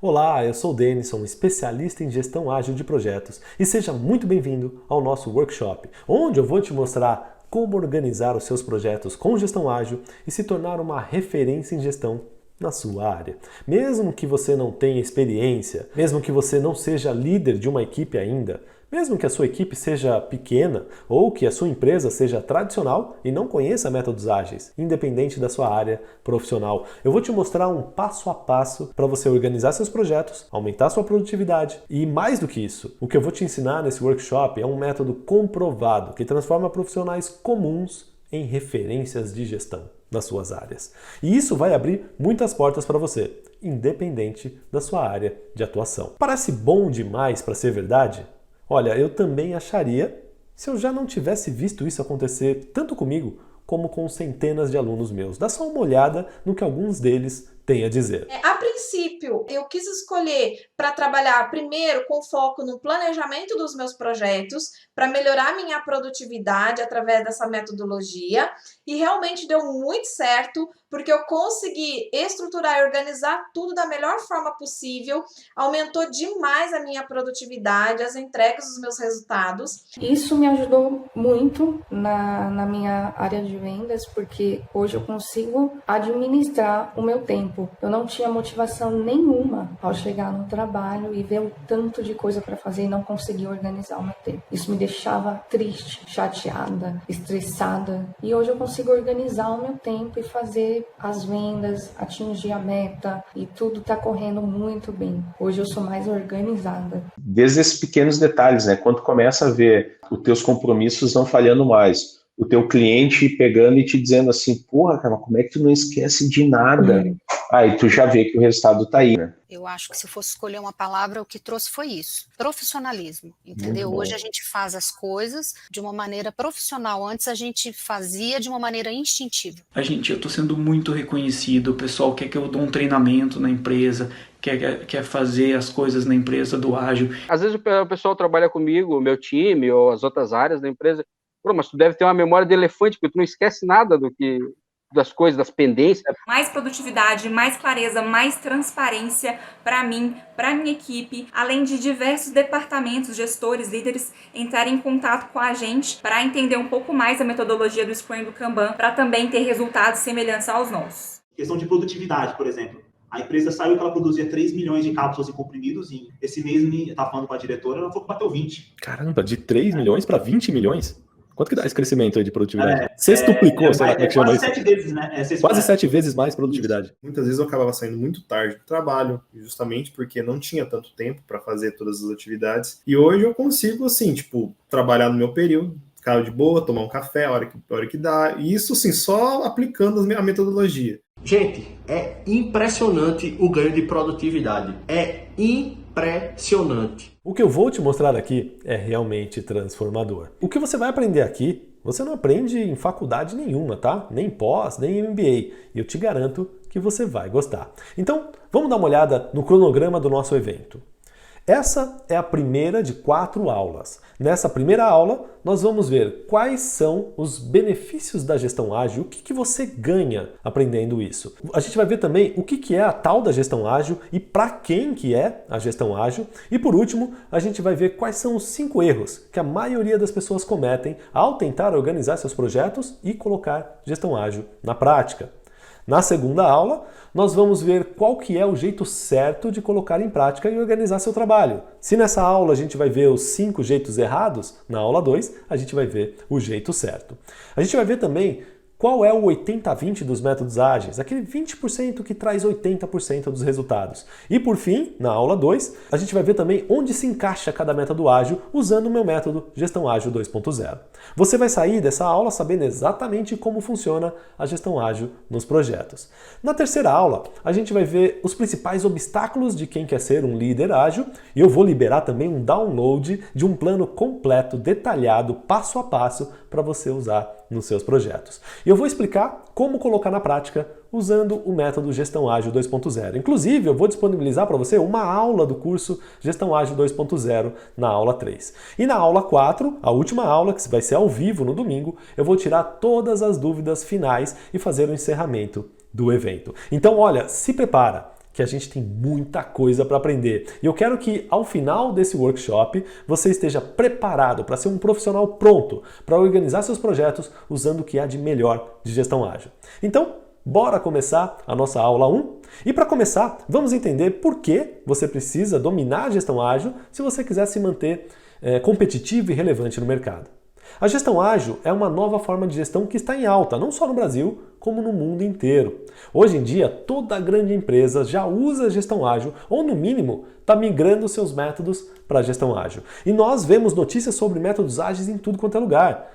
Olá, eu sou o Denison, especialista em gestão ágil de projetos, e seja muito bem-vindo ao nosso workshop, onde eu vou te mostrar como organizar os seus projetos com gestão ágil e se tornar uma referência em gestão na sua área. Mesmo que você não tenha experiência, mesmo que você não seja líder de uma equipe ainda, mesmo que a sua equipe seja pequena ou que a sua empresa seja tradicional e não conheça métodos ágeis, independente da sua área profissional, eu vou te mostrar um passo a passo para você organizar seus projetos, aumentar sua produtividade e, mais do que isso, o que eu vou te ensinar nesse workshop é um método comprovado que transforma profissionais comuns em referências de gestão nas suas áreas. E isso vai abrir muitas portas para você, independente da sua área de atuação. Parece bom demais para ser verdade? Olha, eu também acharia se eu já não tivesse visto isso acontecer tanto comigo como com centenas de alunos meus. Dá só uma olhada no que alguns deles têm a dizer. A princípio, eu quis escolher para trabalhar primeiro com foco no planejamento dos meus projetos, para melhorar minha produtividade através dessa metodologia, e realmente deu muito certo, porque eu consegui estruturar e organizar tudo da melhor forma possível, aumentou demais a minha produtividade, as entregas dos meus resultados. Isso me ajudou muito na minha área de vendas, porque hoje eu consigo administrar o meu tempo. Eu não tinha motivação nenhuma ao chegar no trabalho e ver o tanto de coisa para fazer e não conseguir organizar o meu tempo. Isso me deixava triste, chateada, estressada. E hoje eu consigo organizar o meu tempo e fazer as vendas, atingir a meta, e tudo está correndo muito bem. Hoje eu sou mais organizada. Desde esses pequenos detalhes, né? Quando tu começa a ver os teus compromissos não falhando mais, o teu cliente pegando e te dizendo assim, porra, cara, como é que tu não esquece de nada? Aí tu já vê que o resultado tá aí, né? Eu acho que se eu fosse escolher uma palavra, o que trouxe foi isso, profissionalismo, entendeu? Hoje a gente faz as coisas de uma maneira profissional, antes a gente fazia de uma maneira instintiva. Eu tô sendo muito reconhecido, o pessoal quer que eu dou um treinamento na empresa, quer fazer as coisas na empresa do ágil. Às vezes o pessoal trabalha comigo, o meu time ou as outras áreas da empresa, mas tu deve ter uma memória de elefante, porque tu não esquece nada das coisas, das pendências. Mais produtividade, mais clareza, mais transparência para mim, para minha equipe, além de diversos departamentos, gestores, líderes entrarem em contato com a gente para entender um pouco mais a metodologia do Scrum e do Kanban, para também ter resultados semelhantes aos nossos. Questão de produtividade, por exemplo. A empresa saiu que ela produzia 3 milhões de cápsulas e comprimidos e esse mês, eu estava falando com a diretora, ela falou que bateu 20. Caramba, de 3 milhões para 20 milhões? Quanto que dá esse crescimento aí de produtividade? Sextuplicou, sei lá como é que chama isso. Quase 7 vezes, né? Quase 7 vezes mais produtividade. Muitas vezes eu acabava saindo muito tarde do trabalho, justamente porque não tinha tanto tempo para fazer todas as atividades. E hoje eu consigo, assim, trabalhar no meu período, ficar de boa, tomar um café a hora que dá. E isso, assim, só aplicando a metodologia. Gente, é impressionante o ganho de produtividade. É impressionante. O que eu vou te mostrar aqui é realmente transformador. O que você vai aprender aqui, você não aprende em faculdade nenhuma, tá? Nem pós, nem MBA. E eu te garanto que você vai gostar. Então, vamos dar uma olhada no cronograma do nosso evento. Essa é a primeira de 4 aulas. Nessa primeira aula, nós vamos ver quais são os benefícios da gestão ágil, o que você ganha aprendendo isso. A gente vai ver também o que é a tal da gestão ágil e para quem que é a gestão ágil. E por último, a gente vai ver quais são os 5 erros que a maioria das pessoas cometem ao tentar organizar seus projetos e colocar gestão ágil na prática. Na segunda aula, nós vamos ver qual que é o jeito certo de colocar em prática e organizar seu trabalho. Se nessa aula a gente vai ver os 5 jeitos errados, na aula 2 a gente vai ver o jeito certo. A gente vai ver também qual é o 80-20 dos métodos ágeis, aquele 20% que traz 80% dos resultados. E por fim, na aula 2, a gente vai ver também onde se encaixa cada método ágil usando o meu método Gestão Ágil 2.0. Você vai sair dessa aula sabendo exatamente como funciona a gestão ágil nos projetos. Na terceira aula, a gente vai ver os principais obstáculos de quem quer ser um líder ágil e eu vou liberar também um download de um plano completo, detalhado, passo a passo para você usar nos seus projetos. E eu vou explicar como colocar na prática usando o método Gestão Ágil 2.0. Inclusive, eu vou disponibilizar para você uma aula do curso Gestão Ágil 2.0 na aula 3. E na aula 4, a última aula, que vai ser ao vivo no domingo, eu vou tirar todas as dúvidas finais e fazer o encerramento do evento. Então, olha, se prepara. que a gente tem muita coisa para aprender. E eu quero que ao final desse workshop você esteja preparado para ser um profissional pronto para organizar seus projetos usando o que há de melhor de gestão ágil. Então, bora começar a nossa aula 1? E para começar, vamos entender por que você precisa dominar a gestão ágil se você quiser se manter competitivo e relevante no mercado. A gestão ágil é uma nova forma de gestão que está em alta, não só no Brasil, como no mundo inteiro. Hoje em dia, toda grande empresa já usa a gestão ágil, ou no mínimo, está migrando seus métodos para a gestão ágil. E nós vemos notícias sobre métodos ágeis em tudo quanto é lugar.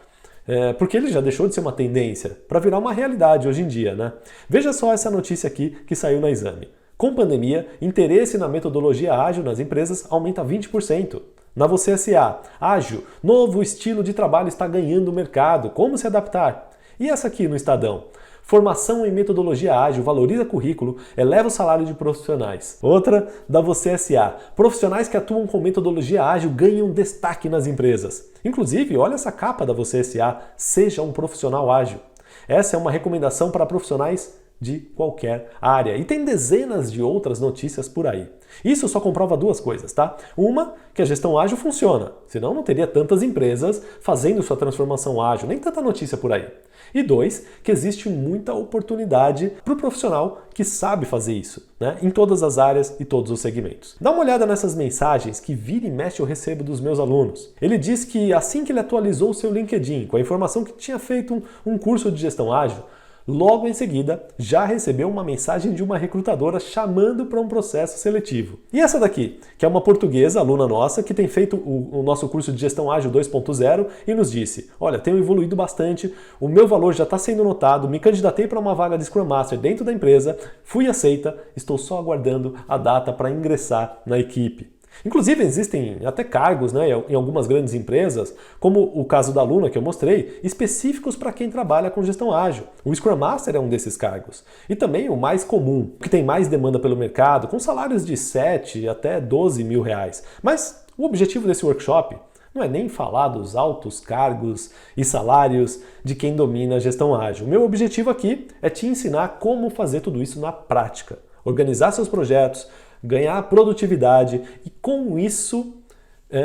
Porque ele já deixou de ser uma tendência para virar uma realidade hoje em dia, né? Veja só essa notícia aqui que saiu na Exame. Com pandemia, interesse na metodologia ágil nas empresas aumenta 20%. Na Você SA, ágil, novo estilo de trabalho está ganhando mercado, como se adaptar? E essa aqui no Estadão? Formação em metodologia ágil valoriza currículo, eleva o salário de profissionais. Outra da Você SA, profissionais que atuam com metodologia ágil ganham destaque nas empresas. Inclusive, olha essa capa da Você SA, seja um profissional ágil. Essa é uma recomendação para profissionais de qualquer área. E tem dezenas de outras notícias por aí. Isso só comprova duas coisas, tá? Uma, que a gestão ágil funciona, senão não teria tantas empresas fazendo sua transformação ágil, nem tanta notícia por aí. E dois, que existe muita oportunidade para o profissional que sabe fazer isso, né? Em todas as áreas e todos os segmentos. Dá uma olhada nessas mensagens que vira e mexe eu recebo dos meus alunos. Ele diz que assim que ele atualizou o seu LinkedIn com a informação que tinha feito um curso de gestão ágil, logo em seguida, já recebeu uma mensagem de uma recrutadora chamando para um processo seletivo. E essa daqui, que é uma portuguesa, aluna nossa, que tem feito o nosso curso de Gestão Ágil 2.0 e nos disse, olha, tenho evoluído bastante, o meu valor já está sendo notado, me candidatei para uma vaga de Scrum Master dentro da empresa, fui aceita, estou só aguardando a data para ingressar na equipe. Inclusive existem até cargos, né, em algumas grandes empresas, como o caso da aluna que eu mostrei, específicos para quem trabalha com gestão ágil. O Scrum Master é um desses cargos. E também o mais comum, que tem mais demanda pelo mercado, com salários de 7 até 12 mil reais. Mas o objetivo desse workshop não é nem falar dos altos cargos e salários de quem domina a gestão ágil. O meu objetivo aqui é te ensinar como fazer tudo isso na prática. Organizar seus projetos, ganhar produtividade e com isso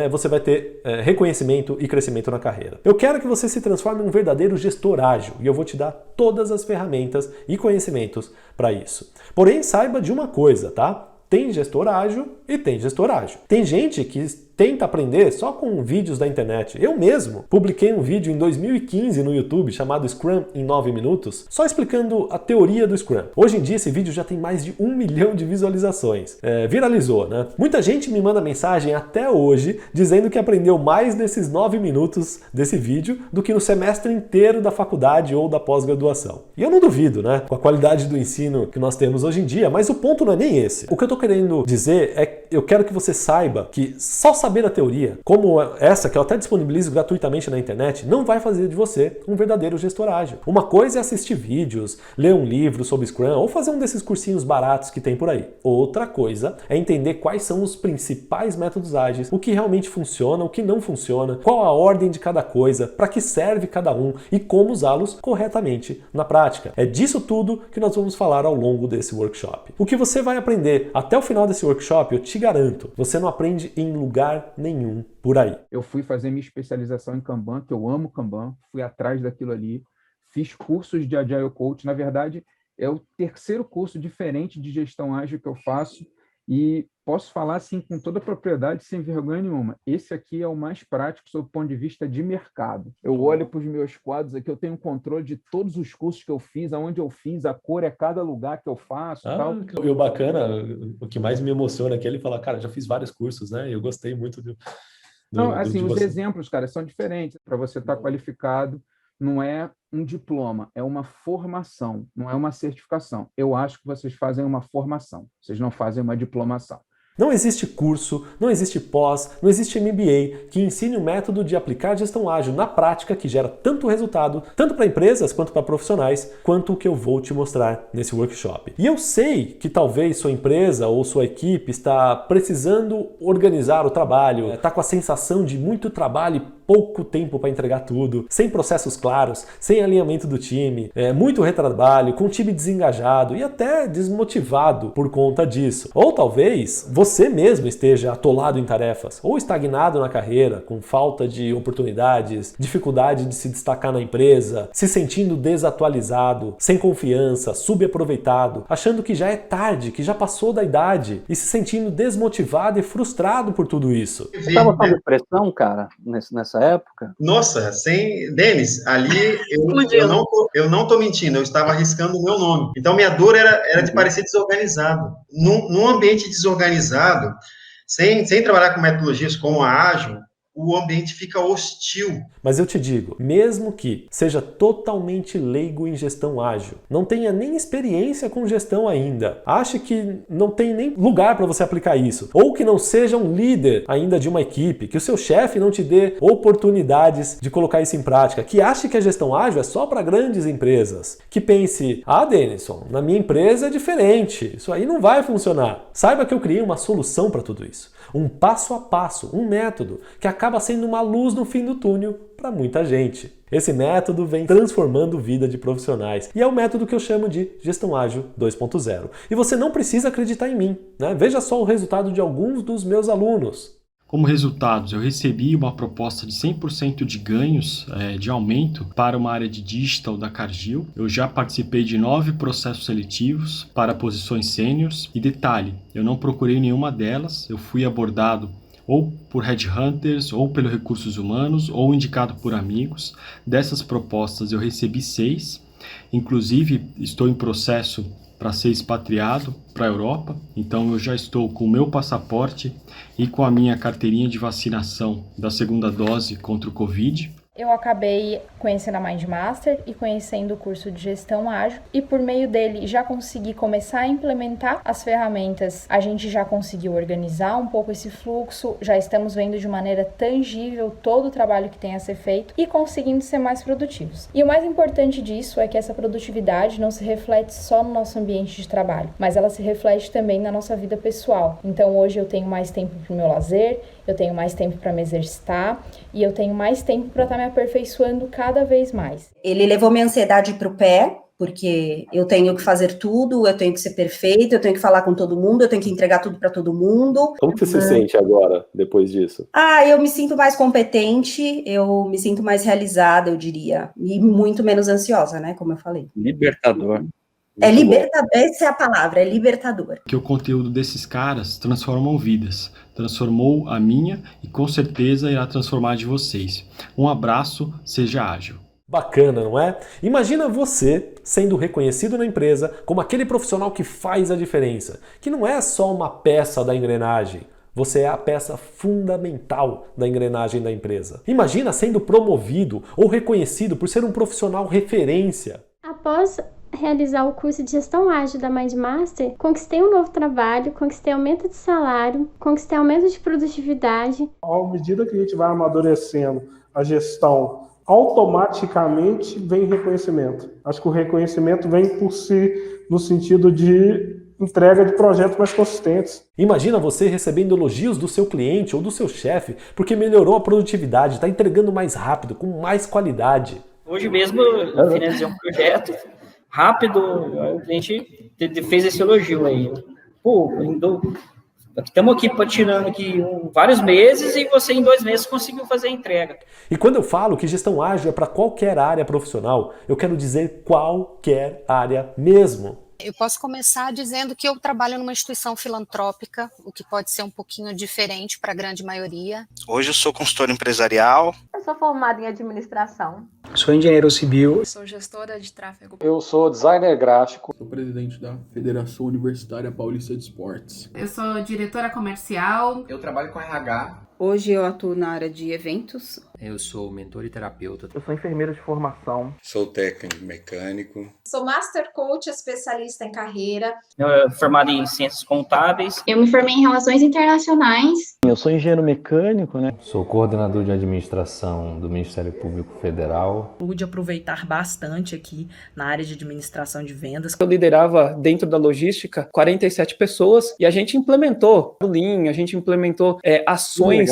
você vai ter reconhecimento e crescimento na carreira. Eu quero que você se transforme em um verdadeiro gestor ágil e eu vou te dar todas as ferramentas e conhecimentos para isso. Porém, saiba de uma coisa, tá? Tem gestor ágil e tem gestor ágil. Tem gente que tenta aprender só com vídeos da internet. Eu mesmo publiquei um vídeo em 2015 no YouTube chamado Scrum em 9 minutos, só explicando a teoria do Scrum. Hoje em dia esse vídeo já tem mais de 1 milhão de visualizações. Viralizou, né? Muita gente me manda mensagem até hoje dizendo que aprendeu mais nesses 9 minutos desse vídeo do que no semestre inteiro da faculdade ou da pós-graduação. E eu não duvido, né? Com a qualidade do ensino que nós temos hoje em dia, mas o ponto não é nem esse. O que eu tô querendo dizer é que eu quero que você saiba que só saber a teoria, como essa que eu até disponibilizo gratuitamente na internet, não vai fazer de você um verdadeiro gestor ágil. Uma coisa é assistir vídeos, ler um livro sobre Scrum ou fazer um desses cursinhos baratos que tem por aí. Outra coisa é entender quais são os principais métodos ágeis, o que realmente funciona, o que não funciona, qual a ordem de cada coisa, para que serve cada um e como usá-los corretamente na prática. É disso tudo que nós vamos falar ao longo desse workshop. O que você vai aprender até o final desse workshop, eu te garanto, você não aprende em lugar nenhum por aí. Eu fui fazer minha especialização em Kanban, que eu amo Kanban, fui atrás daquilo ali, fiz cursos de Agile Coach, na verdade é o terceiro curso diferente de gestão ágil que eu faço e posso falar assim com toda a propriedade, sem vergonha nenhuma. Esse aqui é o mais prático sob o ponto de vista de mercado. Eu olho para os meus quadros aqui, eu tenho controle de todos os cursos que eu fiz, aonde eu fiz, a cor é cada lugar que eu faço. Tal. E o bacana, o que mais me emociona aqui é ele falar, cara, já fiz vários cursos, né? Eu gostei muito Não, assim, os exemplos, cara, são diferentes. Para você estar qualificado, não é um diploma, é uma formação, não é uma certificação. Eu acho que vocês fazem uma formação, vocês não fazem uma diplomação. Não existe curso, não existe pós, não existe MBA que ensine o método de aplicar gestão ágil na prática que gera tanto resultado, tanto para empresas quanto para profissionais, quanto o que eu vou te mostrar nesse workshop. E eu sei que talvez sua empresa ou sua equipe está precisando organizar o trabalho, está com a sensação de muito trabalho e pouco tempo para entregar tudo, sem processos claros, sem alinhamento do time, muito retrabalho, com o time desengajado e até desmotivado por conta disso. Ou talvez você mesmo esteja atolado em tarefas, ou estagnado na carreira, com falta de oportunidades, dificuldade de se destacar na empresa, se sentindo desatualizado, sem confiança, subaproveitado, achando que já é tarde, que já passou da idade e se sentindo desmotivado e frustrado por tudo isso. Você estava sob pressão, cara, nessa época? Nossa, Denis, ali eu não tô mentindo, eu estava arriscando o meu nome. Então minha dor era de parecer desorganizado. Num ambiente desorganizado, sem trabalhar com metodologias como a ágil, o ambiente fica hostil. Mas eu te digo, mesmo que seja totalmente leigo em gestão ágil, não tenha nem experiência com gestão ainda, ache que não tem nem lugar para você aplicar isso, ou que não seja um líder ainda de uma equipe, que o seu chefe não te dê oportunidades de colocar isso em prática, que ache que a gestão ágil é só para grandes empresas, que pense, Denison, na minha empresa é diferente, isso aí não vai funcionar. Saiba que eu criei uma solução para tudo isso, um passo a passo, um método que acaba sendo uma luz no fim do túnel para muita gente. Esse método vem transformando vida de profissionais e é o método que eu chamo de Gestão Ágil 2.0. E você não precisa acreditar em mim, né? Veja só o resultado de alguns dos meus alunos. Como resultados, eu recebi uma proposta de 100% de ganhos de aumento para uma área de digital da Cargill. Eu já participei de 9 processos seletivos para posições sêniores. E detalhe, eu não procurei nenhuma delas, eu fui abordado ou por headhunters, ou pelos recursos humanos, ou indicado por amigos. Dessas propostas eu recebi 6, inclusive estou em processo para ser expatriado para a Europa, então eu já estou com o meu passaporte e com a minha carteirinha de vacinação da segunda dose contra o Covid. Eu acabei conhecendo a MindMaster e conhecendo o curso de gestão ágil e por meio dele já consegui começar a implementar as ferramentas. A gente já conseguiu organizar um pouco esse fluxo, já estamos vendo de maneira tangível todo o trabalho que tem a ser feito e conseguindo ser mais produtivos. E o mais importante disso é que essa produtividade não se reflete só no nosso ambiente de trabalho, mas ela se reflete também na nossa vida pessoal. Então hoje eu tenho mais tempo para o meu lazer, eu tenho mais tempo para me exercitar e eu tenho mais tempo para estar me aperfeiçoando cada vez mais. Ele levou minha ansiedade para o pé, porque eu tenho que fazer tudo, eu tenho que ser perfeita, eu tenho que falar com todo mundo, eu tenho que entregar tudo para todo mundo. Como que você se sente agora, depois disso? Eu me sinto mais competente, eu me sinto mais realizada, eu diria, e muito menos ansiosa, né, como eu falei. Libertador. É libertador, essa é a palavra, é libertador. Que o conteúdo desses caras transformam vidas, transformou a minha e com certeza irá transformar a de vocês. Um abraço, seja ágil. Bacana, não é? Imagina você sendo reconhecido na empresa como aquele profissional que faz a diferença, que não é só uma peça da engrenagem. Você é a peça fundamental da engrenagem da empresa. Imagina sendo promovido ou reconhecido por ser um profissional referência. Após realizar o curso de gestão ágil da MindMaster, conquistei um novo trabalho, conquistei aumento de salário, conquistei aumento de produtividade. À medida que a gente vai amadurecendo a gestão, automaticamente vem reconhecimento. Acho que o reconhecimento vem por si no sentido de entrega de projetos mais consistentes. Imagina você recebendo elogios do seu cliente ou do seu chefe porque melhorou a produtividade, está entregando mais rápido, com mais qualidade. Hoje mesmo eu finalizei um projeto rápido, o cliente fez esse elogio aí. Pô, estamos aqui patinando aqui vários meses e você em 2 meses conseguiu fazer a entrega. E quando eu falo que gestão ágil é para qualquer área profissional, eu quero dizer qualquer área mesmo. Eu posso começar dizendo que eu trabalho numa instituição filantrópica, o que pode ser um pouquinho diferente para a grande maioria. Hoje eu sou consultor empresarial. sou formada em administração. Sou engenheiro civil. Sou gestora de tráfego. Eu sou designer gráfico. Sou presidente da Federação Universitária Paulista de Esportes. Eu sou diretora comercial. Eu trabalho com RH. Hoje eu atuo na área de eventos. Eu sou mentor e terapeuta. Eu sou enfermeiro de formação. Sou técnico mecânico. Sou Master Coach, especialista em carreira. Eu sou formado em Ciências Contábeis. Eu me formei em Relações Internacionais. Eu sou engenheiro mecânico, né? Sou coordenador de administração do Ministério Público Federal. Pude aproveitar bastante aqui na área de administração de vendas. Eu liderava dentro da logística 47 pessoas e a gente implementou o Lean, a gente implementou ações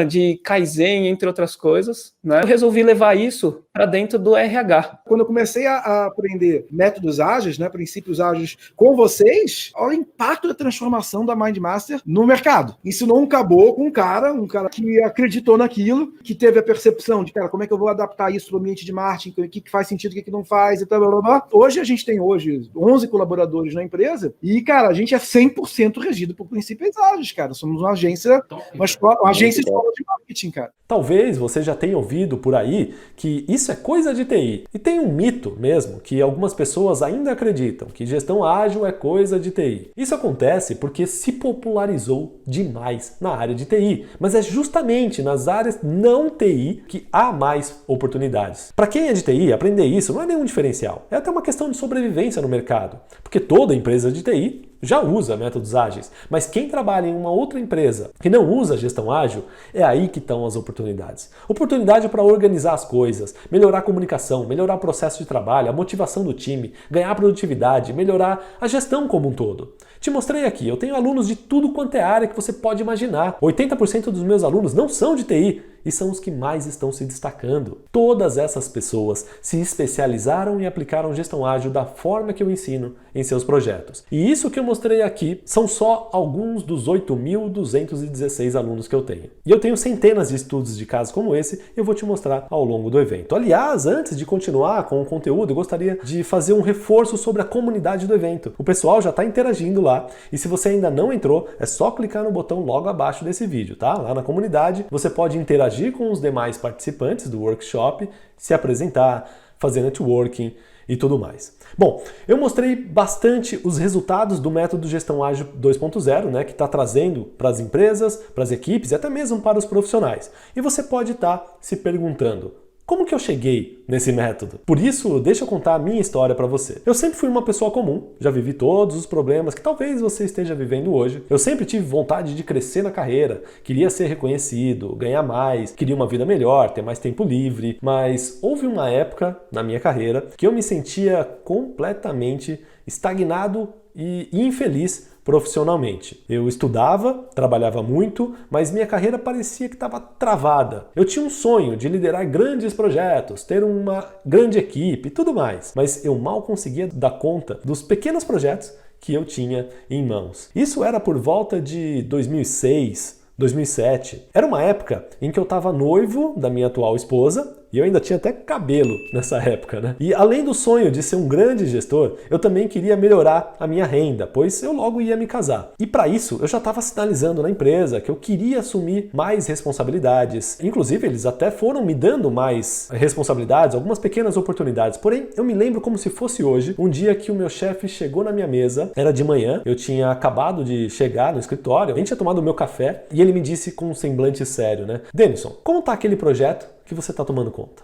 de Kaizen, entre outras coisas, né? Eu resolvi levar isso para dentro do RH. Quando eu comecei a aprender métodos ágeis, né, princípios ágeis com vocês, olha o impacto da transformação da MindMaster no mercado. Ensinou um caboclo, um cara que acreditou naquilo, que teve a percepção de, cara, como é que eu vou adaptar isso para o ambiente de marketing, o que faz sentido, o que não faz, e tal, blá, blá, blá. Hoje a gente tem 11 colaboradores na empresa e, cara, a gente é 100% regido por princípios ágeis, cara. Somos uma agência, uma agência de marketing, cara. Talvez você já tenha ouvido por aí que isso é coisa de TI. E tem um mito mesmo, que algumas pessoas ainda acreditam que gestão ágil é coisa de TI. Isso acontece porque se popularizou demais na área de TI, mas é justamente nas áreas não TI que há mais oportunidades. Para quem é de TI, aprender isso não é nenhum diferencial, é até uma questão de sobrevivência no mercado, porque toda empresa de TI já usa métodos ágeis, mas quem trabalha em uma outra empresa que não usa gestão ágil, é aí que estão as oportunidades. Oportunidade para organizar as coisas, melhorar a comunicação, melhorar o processo de trabalho, a motivação do time, ganhar produtividade, melhorar a gestão como um todo. Te mostrei aqui, eu tenho alunos de tudo quanto é área que você pode imaginar. 80% dos meus alunos não são de TI e são os que mais estão se destacando. Todas essas pessoas se especializaram e aplicaram gestão ágil da forma que eu ensino em seus projetos. E isso que eu mostrei aqui são só alguns dos 8.216 alunos que eu tenho. E eu tenho centenas de estudos de casos como esse e eu vou te mostrar ao longo do evento. Aliás, antes de continuar com o conteúdo, eu gostaria de fazer um reforço sobre a comunidade do evento. O pessoal já está interagindo lá e se você ainda não entrou, é só clicar no botão logo abaixo desse vídeo, tá? Lá na comunidade você pode interagir com os demais participantes do workshop, se apresentar, fazer networking e tudo mais. Bom, eu mostrei bastante os resultados do método Gestão Ágil 2.0, né, que está trazendo para as empresas, para as equipes e até mesmo para os profissionais. E você pode estar se perguntando, como que eu cheguei nesse método? Por isso, deixa eu contar a minha história para você. Eu sempre fui uma pessoa comum, já vivi todos os problemas que talvez você esteja vivendo hoje. Eu sempre tive vontade de crescer na carreira, queria ser reconhecido, ganhar mais, queria uma vida melhor, ter mais tempo livre, mas houve uma época na minha carreira que eu me sentia completamente estagnado e infeliz profissionalmente. Eu estudava, trabalhava muito, mas minha carreira parecia que estava travada. Eu tinha um sonho de liderar grandes projetos, ter uma grande equipe e tudo mais, mas eu mal conseguia dar conta dos pequenos projetos que eu tinha em mãos. Isso era por volta de 2006, 2007. Era uma época em que eu estava noivo da minha atual esposa e eu ainda tinha até cabelo nessa época, né? E além do sonho de ser um grande gestor, eu também queria melhorar a minha renda, pois eu logo ia me casar. E para isso, eu já estava sinalizando na empresa que eu queria assumir mais responsabilidades. Inclusive, eles até foram me dando mais responsabilidades, algumas pequenas oportunidades. Porém, eu me lembro como se fosse hoje, um dia que o meu chefe chegou na minha mesa, era de manhã, eu tinha acabado de chegar no escritório, nem tinha tomado o meu café, e ele me disse com um semblante sério, né? Denison, como tá aquele projeto que você está tomando conta?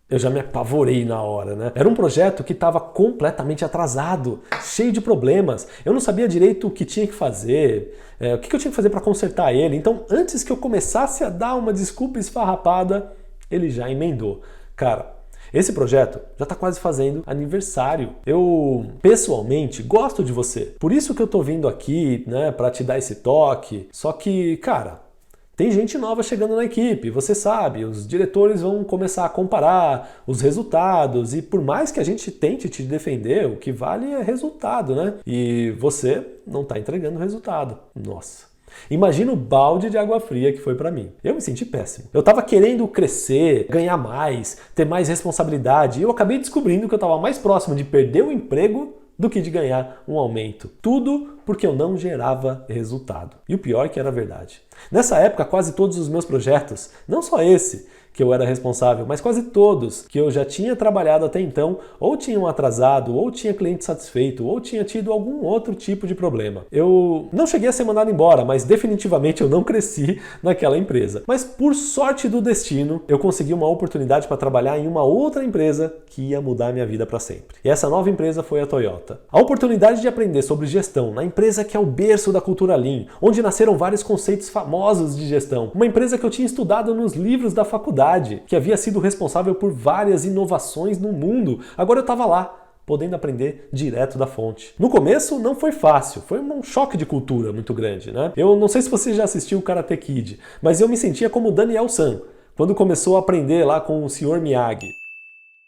Eu já me apavorei na hora, né? Era um projeto que estava completamente atrasado, cheio de problemas. Eu não sabia direito o que tinha que fazer, o que eu tinha que fazer para consertar ele. Então, antes que eu começasse a dar uma desculpa esfarrapada, ele já emendou. Cara, esse projeto já está quase fazendo aniversário. Eu, pessoalmente, gosto de você. Por isso que eu tô vindo aqui, né, para te dar esse toque. Só que, cara, tem gente nova chegando na equipe, você sabe, os diretores vão começar a comparar os resultados e por mais que a gente tente te defender, o que vale é resultado, né? E você não está entregando resultado. Nossa. Imagina o balde de água fria que foi para mim. Eu me senti péssimo. Eu estava querendo crescer, ganhar mais, ter mais responsabilidade e eu acabei descobrindo que eu estava mais próximo de perder o emprego do que de ganhar um aumento. Tudo porque eu não gerava resultado. E o pior é que era verdade. Nessa época, quase todos os meus projetos, não só esse que eu era responsável, mas quase todos que eu já tinha trabalhado até então, ou tinham atrasado, ou tinha cliente satisfeito, ou tinha tido algum outro tipo de problema. Eu não cheguei a ser mandado embora, mas definitivamente eu não cresci naquela empresa. Mas por sorte do destino, eu consegui uma oportunidade para trabalhar em uma outra empresa que ia mudar minha vida para sempre. E essa nova empresa foi a Toyota. A oportunidade de aprender sobre gestão na empresa que é o berço da cultura Lean, onde nasceram vários conceitos famosos de gestão. Uma empresa que eu tinha estudado nos livros da faculdade, que havia sido responsável por várias inovações no mundo. Agora eu estava lá, podendo aprender direto da fonte. No começo não foi fácil, foi um choque de cultura muito grande, né? Eu não sei se você já assistiu o Karate Kid, mas eu me sentia como Daniel San, quando começou a aprender lá com o Sr. Miyagi.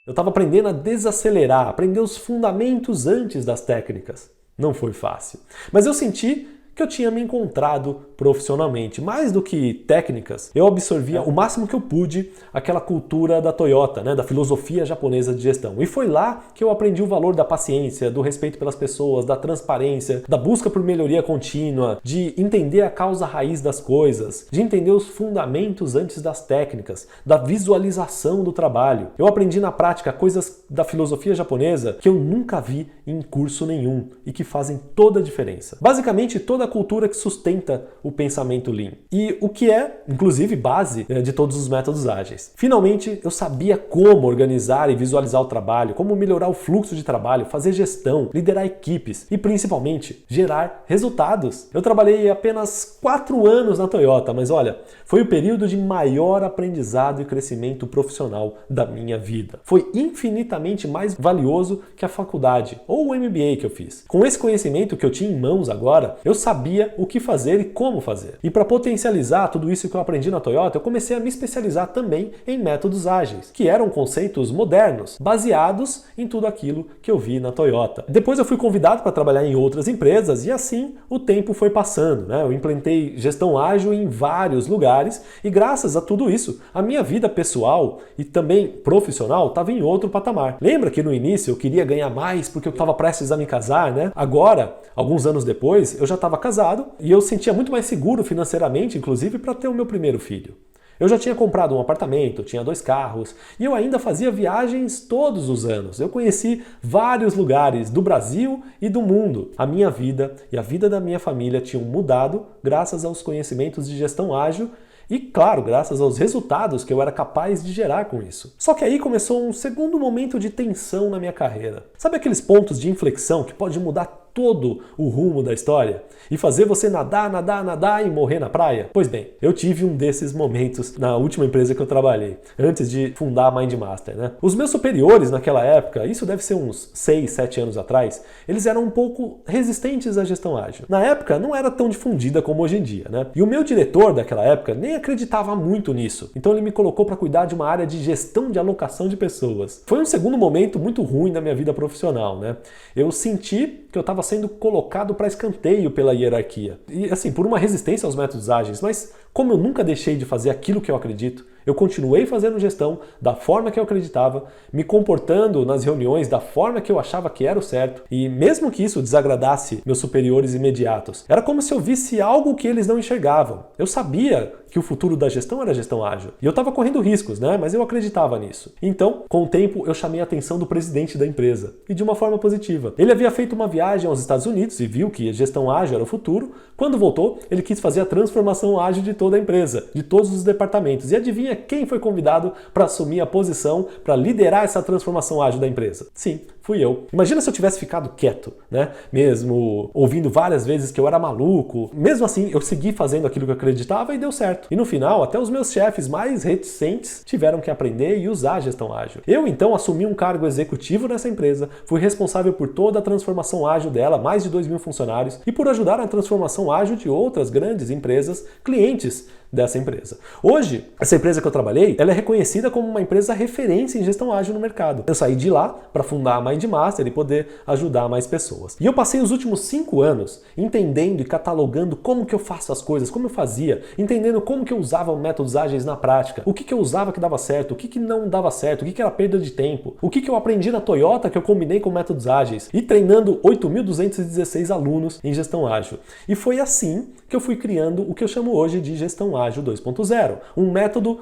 Eu estava aprendendo a desacelerar, aprender os fundamentos antes das técnicas. Não foi fácil, mas eu senti que eu tinha me encontrado profissionalmente. Mais do que técnicas, eu absorvia o máximo que eu pude aquela cultura da Toyota, né, da filosofia japonesa de gestão. E foi lá que eu aprendi o valor da paciência, do respeito pelas pessoas, da transparência, da busca por melhoria contínua, de entender a causa raiz das coisas, de entender os fundamentos antes das técnicas, da visualização do trabalho. Eu aprendi na prática coisas da filosofia japonesa que eu nunca vi em curso nenhum e que fazem toda a diferença. Basicamente, toda a cultura que sustenta o pensamento Lean. E o que é, inclusive, base de todos os métodos ágeis. Finalmente, eu sabia como organizar e visualizar o trabalho, como melhorar o fluxo de trabalho, fazer gestão, liderar equipes e, principalmente, gerar resultados. Eu trabalhei apenas 4 anos na Toyota, mas olha, foi o período de maior aprendizado e crescimento profissional da minha vida. Foi infinitamente mais valioso que a faculdade ou o MBA que eu fiz. Com esse conhecimento que eu tinha em mãos agora, eu sabia o que fazer e como fazer. E para potencializar tudo isso que eu aprendi na Toyota, eu comecei a me especializar também em métodos ágeis, que eram conceitos modernos, baseados em tudo aquilo que eu vi na Toyota. Depois eu fui convidado para trabalhar em outras empresas e assim o tempo foi passando, né? Eu implantei gestão ágil em vários lugares e graças a tudo isso, a minha vida pessoal e também profissional estava em outro patamar. Lembra que no início eu queria ganhar mais porque eu estava prestes a me casar, né? Agora, alguns anos depois, eu já estava casado e eu sentia muito mais seguro financeiramente, inclusive para ter o meu primeiro filho. Eu já tinha comprado um apartamento, tinha 2 carros e eu ainda fazia viagens todos os anos. Eu conheci vários lugares do Brasil e do mundo. A minha vida e a vida da minha família tinham mudado graças aos conhecimentos de gestão ágil e, claro, graças aos resultados que eu era capaz de gerar com isso. Só que aí começou um segundo momento de tensão na minha carreira. Sabe aqueles pontos de inflexão que pode mudar todo o rumo da história e fazer você nadar, nadar, nadar e morrer na praia? Pois bem, eu tive um desses momentos na última empresa que eu trabalhei, antes de fundar a MindMaster, né? Os meus superiores naquela época, isso deve ser uns 6, 7 anos atrás, eles eram um pouco resistentes à gestão ágil. Na época, não era tão difundida como hoje em dia, né? E o meu diretor daquela época nem acreditava muito nisso. Então ele me colocou para cuidar de uma área de gestão de alocação de pessoas. Foi um segundo momento muito ruim da minha vida profissional, né? Eu senti que eu estava sendo colocado para escanteio pela hierarquia. E assim, por uma resistência aos métodos ágeis, mas como eu nunca deixei de fazer aquilo que eu acredito, eu continuei fazendo gestão da forma que eu acreditava, me comportando nas reuniões da forma que eu achava que era o certo, e mesmo que isso desagradasse meus superiores imediatos, era como se eu visse algo que eles não enxergavam. Eu sabia que o futuro da gestão era gestão ágil, e eu estava correndo riscos, né? Mas eu acreditava nisso. Então, com o tempo, eu chamei a atenção do presidente da empresa, e de uma forma positiva. Ele havia feito uma viagem aos Estados Unidos e viu que a gestão ágil era o futuro. Quando voltou, ele quis fazer a transformação ágil de toda a empresa, de todos os departamentos. E adivinha quem foi convidado para assumir a posição para liderar essa transformação ágil da empresa? Sim, fui eu. Imagina se eu tivesse ficado quieto, né? Mesmo ouvindo várias vezes que eu era maluco. Mesmo assim, eu segui fazendo aquilo que eu acreditava e deu certo. E no final, até os meus chefes mais reticentes tiveram que aprender e usar a gestão ágil. Eu, então, assumi um cargo executivo nessa empresa, fui responsável por toda a transformação ágil dela, mais de 2.000 funcionários, e por ajudar na transformação ágil de outras grandes empresas, clientes dessa empresa. Hoje, essa empresa que eu trabalhei, ela é reconhecida como uma empresa referência em gestão ágil no mercado. Eu saí de lá para fundar a MindMaster e poder ajudar mais pessoas. E eu passei os últimos 5 anos entendendo e catalogando como que eu faço as coisas, como eu fazia, entendendo como que eu usava métodos ágeis na prática, o que eu usava que dava certo, o que não dava certo, o que era perda de tempo, o que eu aprendi na Toyota que eu combinei com métodos ágeis e treinando 8.216 alunos em gestão ágil. E foi assim que eu fui criando o que eu chamo hoje de Gestão Ágil 2.0, um método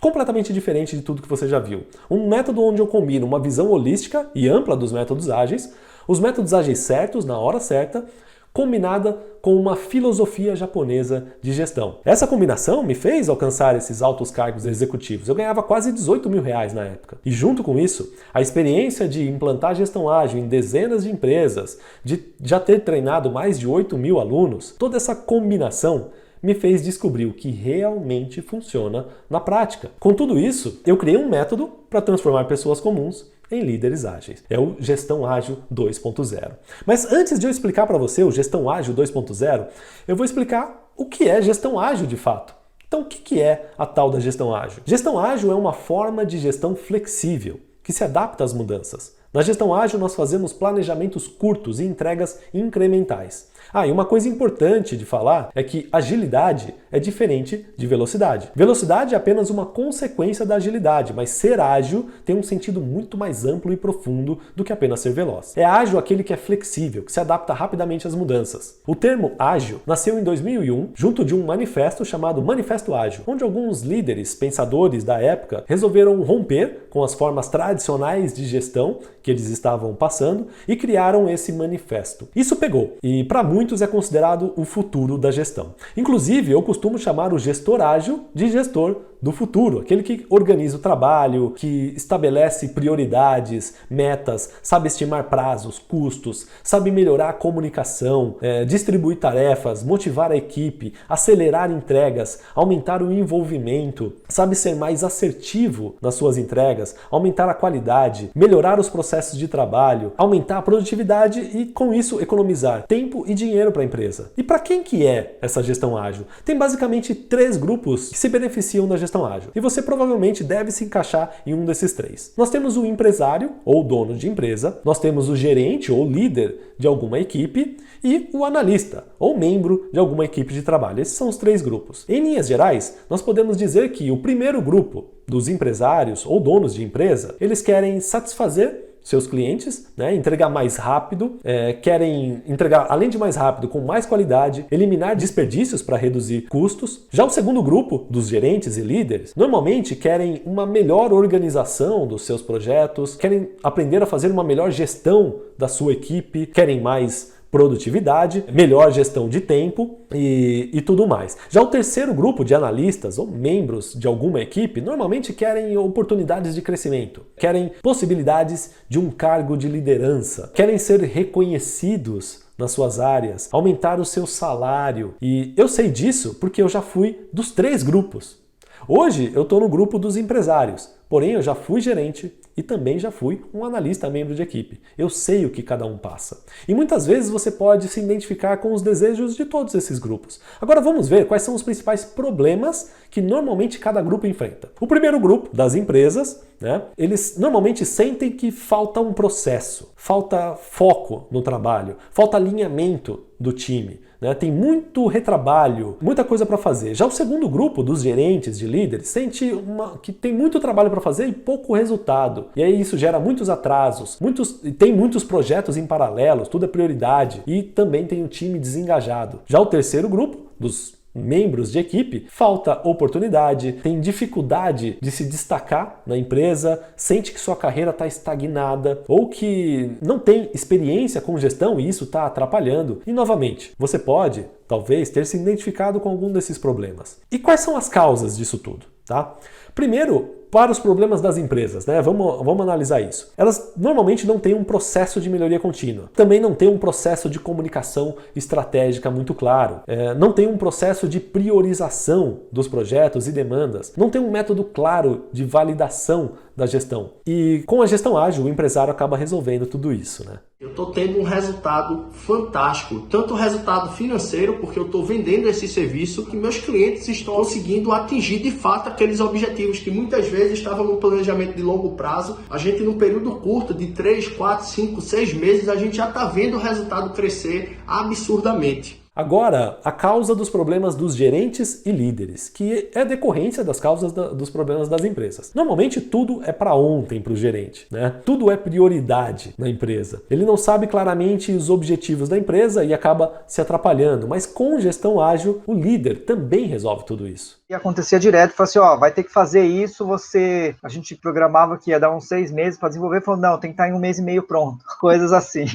completamente diferente de tudo que você já viu. Um método onde eu combino uma visão holística e ampla dos métodos ágeis, os métodos ágeis certos, na hora certa, combinada com uma filosofia japonesa de gestão. Essa combinação me fez alcançar esses altos cargos executivos. Eu ganhava quase 18 mil reais na época. E junto com isso, a experiência de implantar gestão ágil em dezenas de empresas, de já ter treinado mais de 8 mil alunos, toda essa combinação me fez descobrir o que realmente funciona na prática. Com tudo isso, eu criei um método para transformar pessoas comuns em líderes ágeis. É o Gestão Ágil 2.0. Mas antes de eu explicar para você o Gestão Ágil 2.0, eu vou explicar o que é gestão ágil de fato. Então, o que é a tal da gestão ágil? Gestão ágil é uma forma de gestão flexível, que se adapta às mudanças. Na gestão ágil, nós fazemos planejamentos curtos e entregas incrementais. E uma coisa importante de falar é que agilidade é diferente de velocidade. Velocidade é apenas uma consequência da agilidade, mas ser ágil tem um sentido muito mais amplo e profundo do que apenas ser veloz. É ágil aquele que é flexível, que se adapta rapidamente às mudanças. O termo ágil nasceu em 2001, junto de um manifesto chamado Manifesto Ágil, onde alguns líderes, pensadores da época, resolveram romper com as formas tradicionais de gestão que eles estavam passando e criaram esse manifesto. Isso pegou e para muitos é considerado o futuro da gestão. Inclusive, eu costumo chamar o gestor ágil de gestor do futuro, aquele que organiza o trabalho, que estabelece prioridades, metas, sabe estimar prazos, custos, sabe melhorar a comunicação, distribuir tarefas, motivar a equipe, acelerar entregas, aumentar o envolvimento, sabe ser mais assertivo nas suas entregas, aumentar a qualidade, melhorar os processos de trabalho, aumentar a produtividade e, com isso, economizar tempo e dinheiro para a empresa. E para quem que é essa gestão ágil? Tem basicamente 3 grupos que se beneficiam da gestão ágil. E você provavelmente deve se encaixar em um desses 3. Nós temos o empresário ou dono de empresa, nós temos o gerente ou líder de alguma equipe e o analista ou membro de alguma equipe de trabalho. Esses são os 3 grupos. Em linhas gerais, nós podemos dizer que o primeiro grupo dos empresários ou donos de empresa, eles querem satisfazer seus clientes, entregar mais rápido, querem entregar, além de mais rápido, com mais qualidade, eliminar desperdícios para reduzir custos. Já o segundo grupo, dos gerentes e líderes, normalmente querem uma melhor organização dos seus projetos, querem aprender a fazer uma melhor gestão da sua equipe, querem mais produtividade, melhor gestão de tempo e tudo mais. Já o terceiro grupo de analistas ou membros de alguma equipe normalmente querem oportunidades de crescimento, querem possibilidades de um cargo de liderança, querem ser reconhecidos nas suas áreas, aumentar o seu salário. E eu sei disso porque eu já fui dos 3 grupos. Hoje eu estou no grupo dos empresários, porém eu já fui gerente e também já fui um analista membro de equipe. Eu sei o que cada um passa. E muitas vezes você pode se identificar com os desejos de todos esses grupos. Agora vamos ver quais são os principais problemas que normalmente cada grupo enfrenta. O primeiro grupo, das empresas, eles normalmente sentem que falta um processo, falta foco no trabalho, falta alinhamento do time. Tem muito retrabalho, muita coisa para fazer. Já o segundo grupo, dos gerentes, de líderes, sente que tem muito trabalho para fazer e pouco resultado. E aí isso gera muitos atrasos, tem muitos projetos em paralelo, tudo é prioridade e também tem um time desengajado. Já o terceiro grupo, dos membros de equipe, falta oportunidade, tem dificuldade de se destacar na empresa, sente que sua carreira está estagnada ou que não tem experiência com gestão e isso está atrapalhando. E novamente, você pode, talvez, ter se identificado com algum desses problemas. E quais são as causas disso tudo? Primeiro, para os problemas das empresas, vamos analisar isso. Elas normalmente não têm um processo de melhoria contínua. Também não têm um processo de comunicação estratégica muito claro. Não tem um processo de priorização dos projetos e demandas. Não tem um método claro de validação da gestão. E com a gestão ágil, o empresário acaba resolvendo tudo isso. Eu estou tendo um resultado fantástico, tanto o resultado financeiro, porque eu estou vendendo esse serviço, que meus clientes estão conseguindo atingir de fato aqueles objetivos que muitas vezes estavam no planejamento de longo prazo. A gente, num período curto de 3, 4, 5, 6 meses, a gente já está vendo o resultado crescer absurdamente. Agora, a causa dos problemas dos gerentes e líderes, que é decorrência das causas dos problemas das empresas. Normalmente tudo é para ontem para o gerente, né? Tudo é prioridade na empresa. Ele não sabe claramente os objetivos da empresa e acaba se atrapalhando, mas com gestão ágil, o líder também resolve tudo isso. E acontecia direto, falou assim, ó, vai ter que fazer isso, a gente programava que ia dar uns 6 meses para desenvolver, falou, não, tem que estar em 1 mês e meio pronto, coisas assim.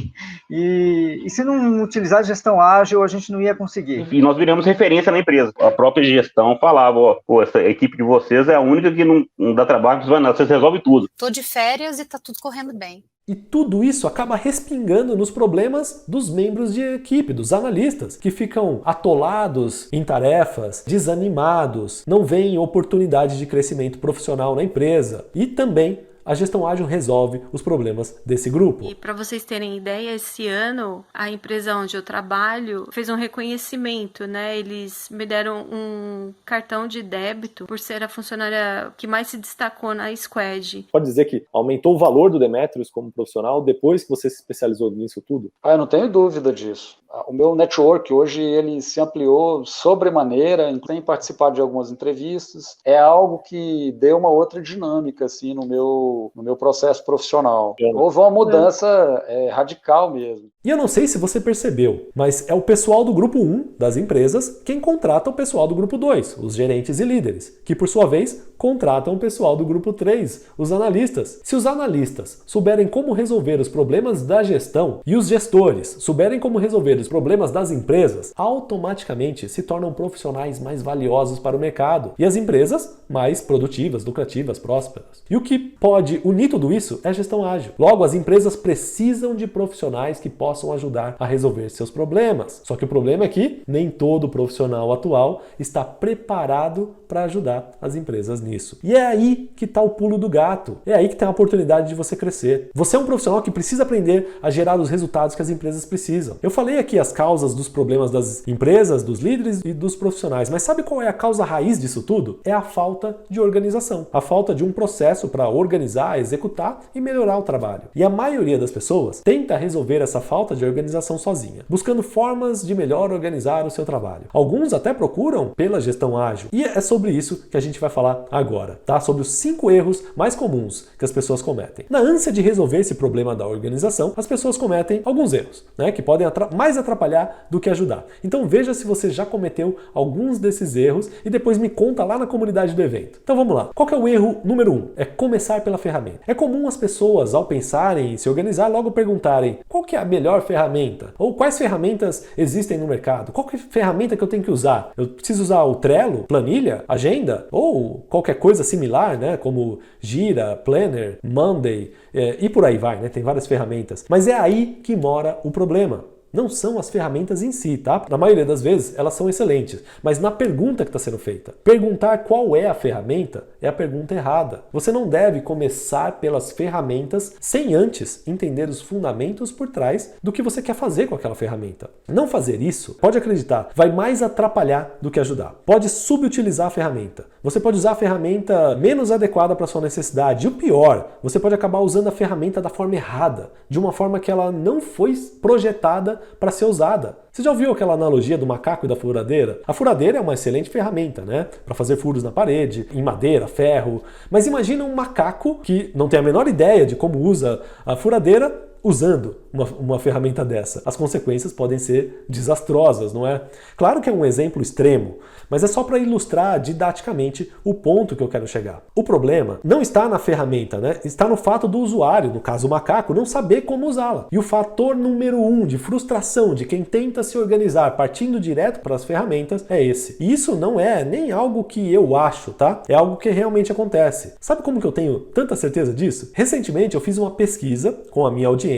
E se não utilizar a gestão ágil, a gente não ia conseguir. E nós viramos referência na empresa. A própria gestão falava, ó, essa equipe de vocês é a única que não dá trabalho, vocês resolvem tudo. Tô de férias e tá tudo correndo bem. E tudo isso acaba respingando nos problemas dos membros de equipe, dos analistas, que ficam atolados em tarefas, desanimados, não veem oportunidade de crescimento profissional na empresa. E também a gestão ágil resolve os problemas desse grupo. E para vocês terem ideia, esse ano a empresa onde eu trabalho fez um reconhecimento, né? Eles me deram um cartão de débito por ser a funcionária que mais se destacou na Squad. Pode dizer que aumentou o valor do Demetrius como profissional depois que você se especializou nisso tudo? Eu não tenho dúvida disso. O meu network hoje ele se ampliou sobremaneira, tem participado de algumas entrevistas. É algo que deu uma outra dinâmica assim, no meu processo profissional. Houve uma mudança radical mesmo. E eu não sei se você percebeu, mas é o pessoal do grupo 1 das empresas quem contrata o pessoal do grupo 2, os gerentes e líderes, que por sua vez contratam o pessoal do grupo 3, os analistas. Se os analistas souberem como resolver os problemas da gestão e os gestores souberem como resolver os problemas das empresas, automaticamente se tornam profissionais mais valiosos para o mercado e as empresas mais produtivas, lucrativas, prósperas. E o que pode unir tudo isso é a gestão ágil. Logo, as empresas precisam de profissionais que possam ajudar a resolver seus problemas. Só que o problema é que nem todo profissional atual está preparado para ajudar as empresas nisso. E é aí que está o pulo do gato. É aí que tem a oportunidade de você crescer. Você é um profissional que precisa aprender a gerar os resultados que as empresas precisam. Eu falei aqui as causas dos problemas das empresas, dos líderes e dos profissionais, mas sabe qual é a causa raiz disso tudo? É a falta de organização. A falta de um processo para organizar, executar e melhorar o trabalho. E a maioria das pessoas tenta resolver essa falta de organização sozinha, buscando formas de melhor organizar o seu trabalho. Alguns até procuram pela gestão ágil. E é sobre isso que a gente vai falar agora, tá? Sobre os 5 erros mais comuns que as pessoas cometem. Na ânsia de resolver esse problema da organização, as pessoas cometem alguns erros, né? Que podem mais atrapalhar do que ajudar. Então veja se você já cometeu alguns desses erros e depois me conta lá na comunidade do evento. Então vamos lá. Qual que é o erro número 1? É começar pela ferramenta. É comum as pessoas, ao pensarem em se organizar, logo perguntarem qual que é a melhor ferramenta? Ou quais ferramentas existem no mercado? Qual que é a ferramenta que eu tenho que usar? Eu preciso usar o Trello, planilha, agenda? Ou qualquer coisa similar, né? Como Gira, Planner, Monday e por aí vai, né? Tem várias ferramentas. Mas é aí que mora o problema. Não são as ferramentas em si, tá? Na maioria das vezes elas são excelentes, mas na pergunta que está sendo feita. Perguntar qual é a ferramenta é a pergunta errada. Você não deve começar pelas ferramentas sem antes entender os fundamentos por trás do que você quer fazer com aquela ferramenta. Não fazer isso, pode acreditar, vai mais atrapalhar do que ajudar. Pode subutilizar a ferramenta. Você pode usar a ferramenta menos adequada para sua necessidade. E o pior, você pode acabar usando a ferramenta da forma errada, de uma forma que ela não foi projetada para ser usada. Você já ouviu aquela analogia do macaco e da furadeira? A furadeira é uma excelente ferramenta, né? Para fazer furos na parede, em madeira, ferro. Mas imagina um macaco que não tem a menor ideia de como usa a furadeira usando uma ferramenta dessa. As consequências podem ser desastrosas, não é? Claro que é um exemplo extremo, mas é só para ilustrar didaticamente o ponto que eu quero chegar. O problema não está na ferramenta, né? Está no fato do usuário, no caso o macaco, não saber como usá-la. E o fator número 1 de frustração de quem tenta se organizar partindo direto para as ferramentas é esse. E isso não é nem algo que eu acho, tá? É algo que realmente acontece. Sabe como que eu tenho tanta certeza disso? Recentemente eu fiz uma pesquisa com a minha audiência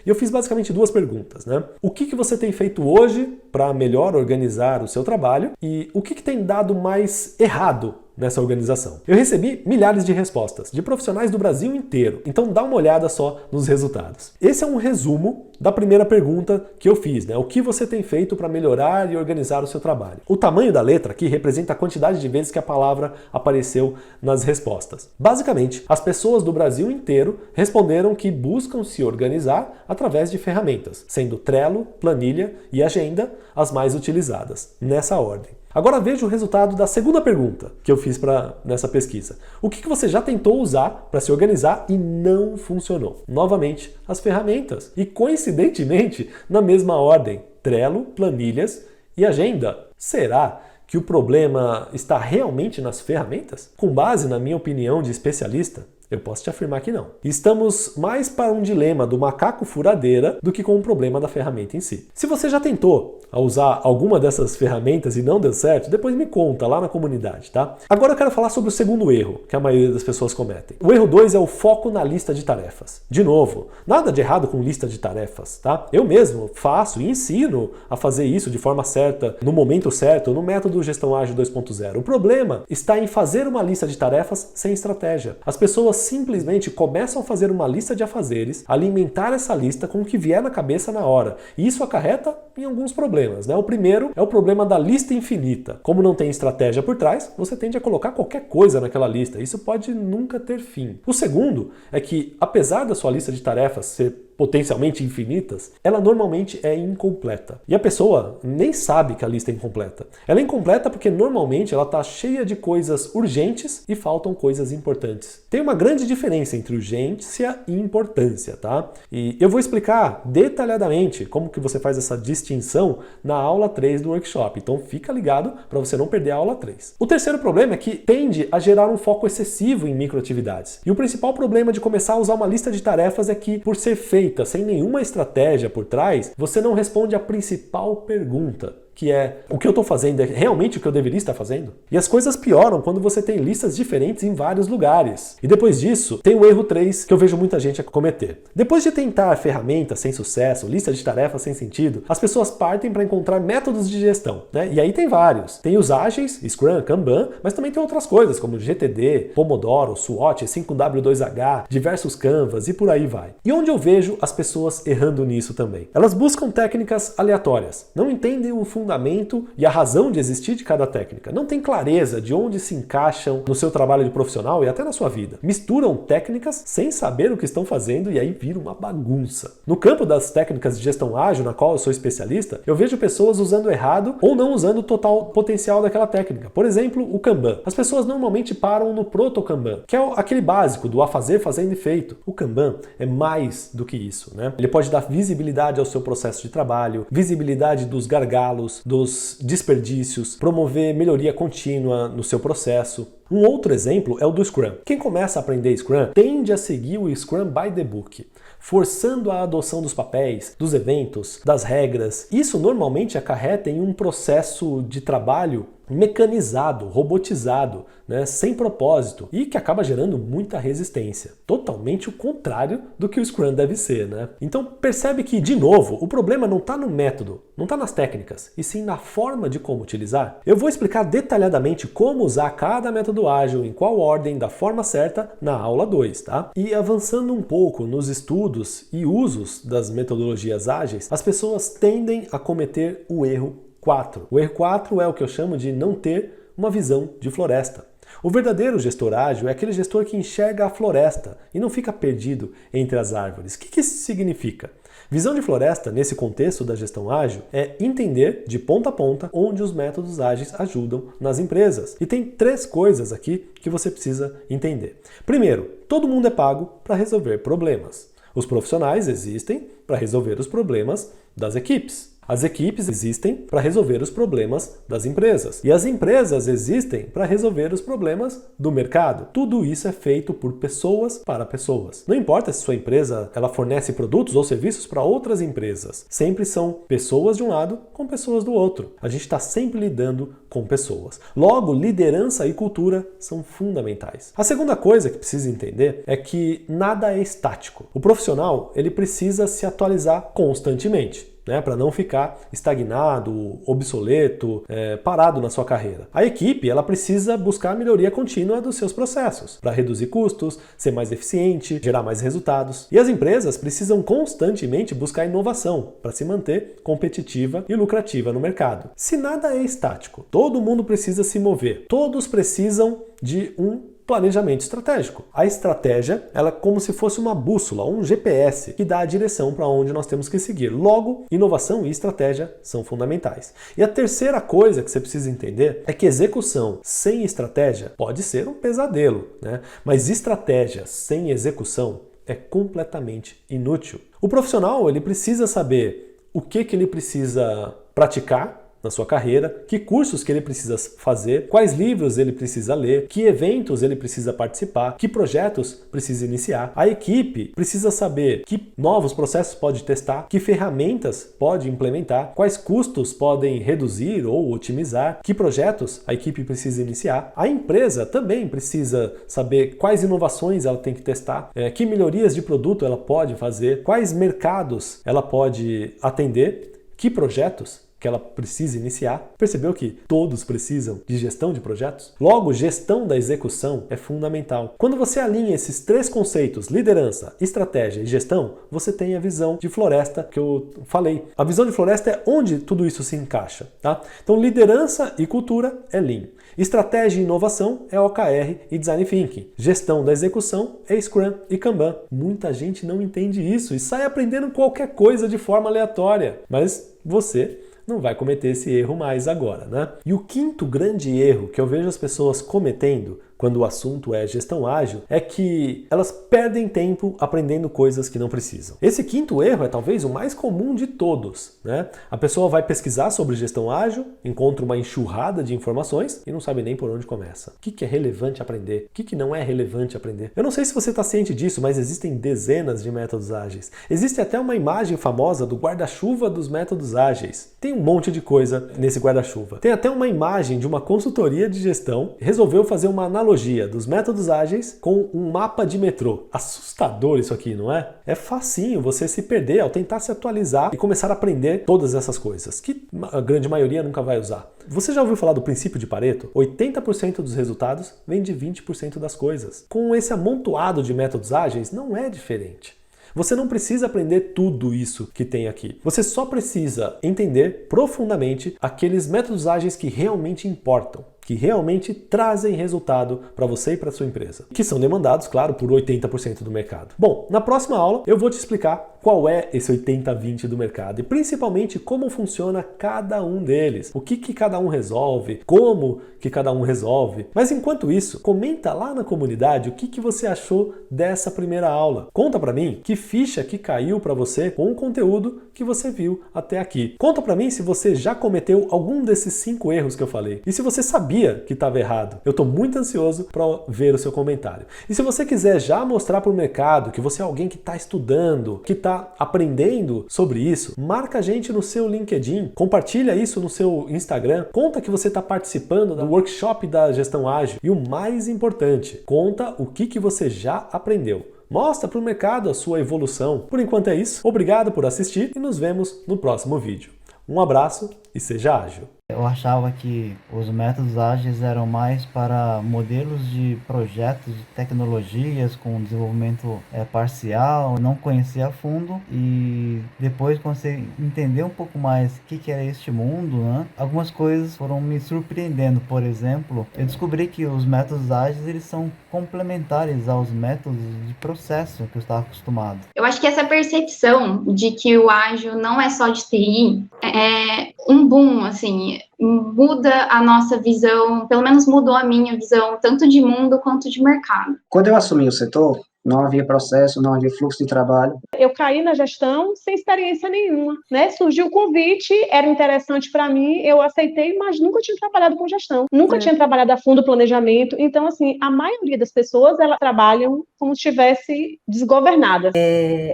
e eu fiz basicamente 2 perguntas, né? O que você tem feito hoje para melhor organizar o seu trabalho e o que tem dado mais errado nessa organização? Eu recebi milhares de respostas de profissionais do Brasil inteiro, então dá uma olhada só nos resultados. Esse é um resumo da primeira pergunta que eu fiz, né? O que você tem feito para melhorar e organizar o seu trabalho? O tamanho da letra aqui representa a quantidade de vezes que a palavra apareceu nas respostas. Basicamente, as pessoas do Brasil inteiro responderam que buscam se organizar através de ferramentas, sendo Trello, planilha e agenda as mais utilizadas, nessa ordem. Agora veja o resultado da segunda pergunta que eu fiz nessa pesquisa. O que você já tentou usar para se organizar e não funcionou? Novamente, as ferramentas. E coincidentemente, na mesma ordem, Trello, planilhas e agenda. Será que o problema está realmente nas ferramentas? Com base na minha opinião de especialista, eu posso te afirmar que não. Estamos mais para um dilema do macaco furadeira do que com o problema da ferramenta em si. Se você já tentou usar alguma dessas ferramentas e não deu certo, depois me conta lá na comunidade, tá? Agora eu quero falar sobre o segundo erro que a maioria das pessoas cometem. O erro 2 é o foco na lista de tarefas. De novo, nada de errado com lista de tarefas, tá? Eu mesmo faço e ensino a fazer isso de forma certa, no momento certo, no método Gestão Ágil 2.0. O problema está em fazer uma lista de tarefas sem estratégia. As pessoas simplesmente começam a fazer uma lista de afazeres, alimentar essa lista com o que vier na cabeça na hora. E isso acarreta em alguns problemas, né? O primeiro é o problema da lista infinita. Como não tem estratégia por trás, você tende a colocar qualquer coisa naquela lista. Isso pode nunca ter fim. O segundo é que, apesar da sua lista de tarefas ser potencialmente infinitas, ela normalmente é incompleta. E a pessoa nem sabe que a lista é incompleta. Ela é incompleta porque normalmente ela está cheia de coisas urgentes e faltam coisas importantes. Tem uma grande diferença entre urgência e importância, tá? E eu vou explicar detalhadamente como que você faz essa distinção na aula 3 do workshop. Então fica ligado para você não perder a aula 3. O terceiro problema é que tende a gerar um foco excessivo em microatividades. E o principal problema de começar a usar uma lista de tarefas é que, por ser feita sem nenhuma estratégia por trás, você não responde a principal pergunta, que é: o que eu estou fazendo é realmente o que eu deveria estar fazendo? E as coisas pioram quando você tem listas diferentes em vários lugares. E depois disso, tem o erro 3 que eu vejo muita gente cometer. Depois de tentar ferramentas sem sucesso, lista de tarefas sem sentido, as pessoas partem para encontrar métodos de gestão, né? E aí tem vários. Tem os ágeis, Scrum, Kanban, mas também tem outras coisas como GTD, Pomodoro, SWOT, 5W2H, diversos Canvas e por aí vai. E onde eu vejo as pessoas errando nisso também? Elas buscam técnicas aleatórias, não entendem o fundamento e a razão de existir de cada técnica. Não tem clareza de onde se encaixam no seu trabalho de profissional e até na sua vida. Misturam técnicas sem saber o que estão fazendo e aí vira uma bagunça. No campo das técnicas de gestão ágil, na qual eu sou especialista, eu vejo pessoas usando errado ou não usando o total potencial daquela técnica. Por exemplo, o Kanban. As pessoas normalmente param no Proto-Kanban, que é aquele básico do a fazer, fazendo e feito. O Kanban é mais do que isso, né? Ele pode dar visibilidade ao seu processo de trabalho, visibilidade dos gargalos, dos desperdícios, promover melhoria contínua no seu processo. Um outro exemplo é o do Scrum. Quem começa a aprender Scrum tende a seguir o Scrum by the book, forçando a adoção dos papéis, dos eventos, das regras. Isso normalmente acarreta em um processo de trabalho mecanizado, robotizado, né, sem propósito e que acaba gerando muita resistência. Totalmente o contrário do que o Scrum deve ser, né? Então percebe que, de novo, o problema não está no método, não está nas técnicas, e sim na forma de como utilizar. Eu vou explicar detalhadamente como usar cada método ágil, em qual ordem, da forma certa, na aula 2, tá? E avançando um pouco nos estudos e usos das metodologias ágeis, as pessoas tendem a cometer o erro 4. O erro 4 é o que eu chamo de não ter uma visão de floresta. O verdadeiro gestor ágil é aquele gestor que enxerga a floresta e não fica perdido entre as árvores. O que isso significa? Visão de floresta, nesse contexto da gestão ágil, é entender de ponta a ponta onde os métodos ágeis ajudam nas empresas. E tem 3 coisas aqui que você precisa entender. Primeiro, todo mundo é pago para resolver problemas. Os profissionais existem para resolver os problemas das equipes. As equipes existem para resolver os problemas das empresas. E as empresas existem para resolver os problemas do mercado. Tudo isso é feito por pessoas para pessoas. Não importa se sua empresa ela fornece produtos ou serviços para outras empresas. Sempre são pessoas de um lado com pessoas do outro. A gente está sempre lidando com pessoas. Logo, liderança e cultura são fundamentais. A segunda coisa que precisa entender é que nada é estático. O profissional ele precisa se atualizar constantemente. né, para não ficar estagnado, obsoleto, parado na sua carreira. A equipe, ela precisa buscar a melhoria contínua dos seus processos, para reduzir custos, ser mais eficiente, gerar mais resultados. E as empresas precisam constantemente buscar inovação para se manter competitiva e lucrativa no mercado. Se nada é estático, todo mundo precisa se mover, todos precisam de um planejamento estratégico. A estratégia, ela é como se fosse uma bússola, um GPS, que dá a direção para onde nós temos que seguir. Logo, inovação e estratégia são fundamentais. E a terceira coisa que você precisa entender é que execução sem estratégia pode ser um pesadelo, né? Mas estratégia sem execução é completamente inútil. O profissional, ele precisa saber o que ele precisa praticar na sua carreira, que cursos que ele precisa fazer, quais livros ele precisa ler, que eventos ele precisa participar, que projetos precisa iniciar. A equipe precisa saber que novos processos pode testar, que ferramentas pode implementar, quais custos podem reduzir ou otimizar, que projetos a equipe precisa iniciar. A empresa também precisa saber quais inovações ela tem que testar, que melhorias de produto ela pode fazer, quais mercados ela pode atender, que projetos que ela precisa iniciar. Percebeu que todos precisam de gestão de projetos? Logo, gestão da execução é fundamental. Quando você alinha esses três conceitos, liderança, estratégia e gestão, você tem a visão de floresta que eu falei. A visão de floresta é onde tudo isso se encaixa, tá? Então, liderança e cultura é Lean. Estratégia e inovação é OKR e Design Thinking. Gestão da execução é Scrum e Kanban. Muita gente não entende isso e sai aprendendo qualquer coisa de forma aleatória. Mas você não vai cometer esse erro mais agora, né? E o quinto grande erro que eu vejo as pessoas cometendo quando o assunto é gestão ágil, é que elas perdem tempo aprendendo coisas que não precisam. Esse quinto erro é talvez o mais comum de todos, né? A pessoa vai pesquisar sobre gestão ágil, encontra uma enxurrada de informações e não sabe nem por onde começa. O que é relevante aprender? O que não é relevante aprender? Eu não sei se você está ciente disso, mas existem dezenas de métodos ágeis. Existe até uma imagem famosa do guarda-chuva dos métodos ágeis. Tem um monte de coisa nesse guarda-chuva. Tem até uma imagem de uma consultoria de gestão que resolveu fazer uma analogia dos métodos ágeis com um mapa de metrô. Assustador isso aqui, não é? É facinho você se perder ao tentar se atualizar e começar a aprender todas essas coisas, que a grande maioria nunca vai usar. Você já ouviu falar do princípio de Pareto? 80% dos resultados vem de 20% das coisas. Com esse amontoado de métodos ágeis, não é diferente. Você não precisa aprender tudo isso que tem aqui. Você só precisa entender profundamente aqueles métodos ágeis que realmente importam, que realmente trazem resultado para você e para sua empresa, que são demandados, claro, por 80% do mercado. Bom, na próxima aula eu vou te explicar qual é esse 80-20 do mercado e principalmente como funciona cada um deles, o que cada um resolve, como que cada um resolve. Mas enquanto isso, comenta lá na comunidade o que você achou dessa primeira aula. Conta para mim que ficha que caiu para você com o conteúdo que você viu até aqui. Conta para mim se você já cometeu algum desses 5 erros que eu falei e se você sabia que estava errado. Eu estou muito ansioso para ver o seu comentário. E se você quiser já mostrar para o mercado que você é alguém que está estudando, que está aprendendo sobre isso, marca a gente no seu LinkedIn, compartilha isso no seu Instagram, conta que você está participando do workshop da gestão ágil e o mais importante, conta o que você já aprendeu. Mostra para o mercado a sua evolução. Por enquanto é isso. Obrigado por assistir e nos vemos no próximo vídeo. Um abraço e seja ágil. Eu achava que os métodos ágeis eram mais para modelos de projetos de tecnologias com desenvolvimento parcial, não conhecia a fundo e depois comecei a entender um pouco mais o que era este mundo, né? Algumas coisas foram me surpreendendo. Por exemplo, eu descobri que os métodos ágeis eles são complementares aos métodos de processo que eu estava acostumado. Eu acho que essa percepção de que o ágil não é só de TI é um boom, assim, muda a nossa visão, pelo menos mudou a minha visão, tanto de mundo quanto de mercado. Quando eu assumi o setor, não havia processo, não havia fluxo de trabalho. Eu caí na gestão sem experiência nenhuma, né? Surgiu o convite, era interessante para mim, eu aceitei, mas nunca tinha trabalhado com gestão, nunca tinha trabalhado a fundo o planejamento. Então, assim, a maioria das pessoas, elas trabalham como se estivesse desgovernada.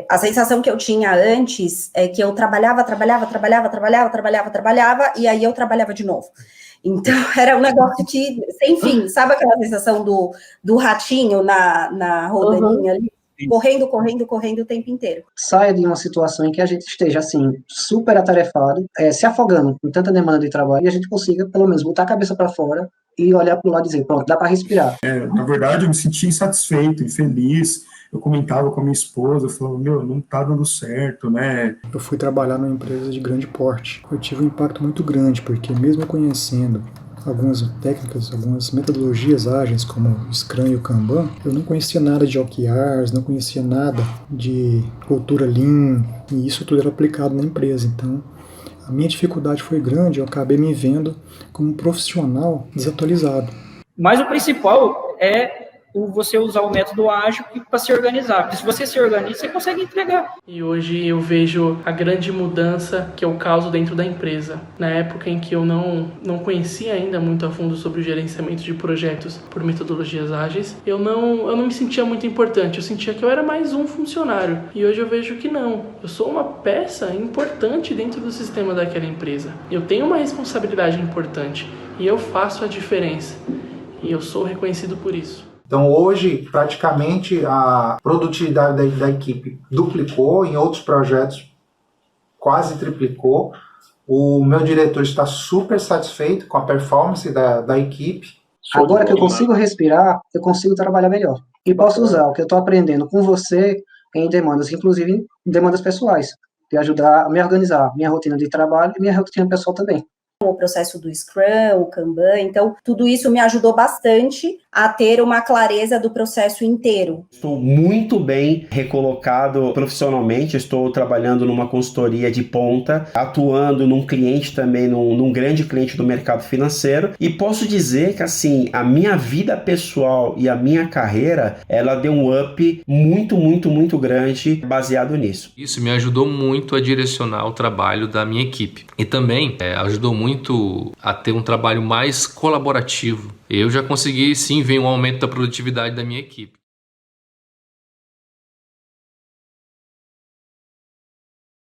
A sensação que eu tinha antes é que eu trabalhava, e aí eu trabalhava de novo. Então, era um negócio que, sem fim, sabe aquela sensação do ratinho na rodaninha ali? correndo o tempo inteiro. Saia de uma situação em que a gente esteja, assim, super atarefado, se afogando com tanta demanda de trabalho, e a gente consiga, pelo menos, botar a cabeça para fora e olhar para o lado e dizer, pronto, dá para respirar. Na verdade, eu me senti insatisfeito, infeliz. Eu comentava com a minha esposa, eu falava, não tá dando certo, né? Eu fui trabalhar numa empresa de grande porte. Eu tive um impacto muito grande, porque mesmo conhecendo algumas técnicas, algumas metodologias ágeis, como o Scrum e o Kanban, eu não conhecia nada de OKRs, não conhecia nada de cultura Lean, e isso tudo era aplicado na empresa. Então, a minha dificuldade foi grande, eu acabei me vendo como um profissional desatualizado. Mas o principal é você usar o método ágil para se organizar. Porque se você se organiza, você consegue entregar. E hoje eu vejo a grande mudança que eu causo dentro da empresa. Na época em que eu não conhecia ainda muito a fundo sobre o gerenciamento de projetos por metodologias ágeis, eu não me sentia muito importante. Eu sentia que eu era mais um funcionário. E hoje eu vejo que não. Eu sou uma peça importante dentro do sistema daquela empresa. Eu tenho uma responsabilidade importante e eu faço a diferença. E eu sou reconhecido por isso. Então, hoje, praticamente, a produtividade da equipe duplicou, em outros projetos quase triplicou. O meu diretor está super satisfeito com a performance da equipe. Agora que eu consigo respirar, eu consigo trabalhar melhor. E posso usar o que eu estou aprendendo com você em demandas, inclusive em demandas pessoais, de ajudar a me organizar, minha rotina de trabalho e minha rotina pessoal também. O processo do Scrum, o Kanban, então tudo isso me ajudou bastante a ter uma clareza do processo inteiro. Estou muito bem recolocado profissionalmente, estou trabalhando numa consultoria de ponta, atuando num cliente também, num grande cliente do mercado financeiro, e posso dizer que assim, a minha vida pessoal e a minha carreira, ela deu um up muito grande baseado nisso. Isso me ajudou muito a direcionar o trabalho da minha equipe e também ajudou muito a ter um trabalho mais colaborativo. Eu já consegui sim ver um aumento da produtividade da minha equipe.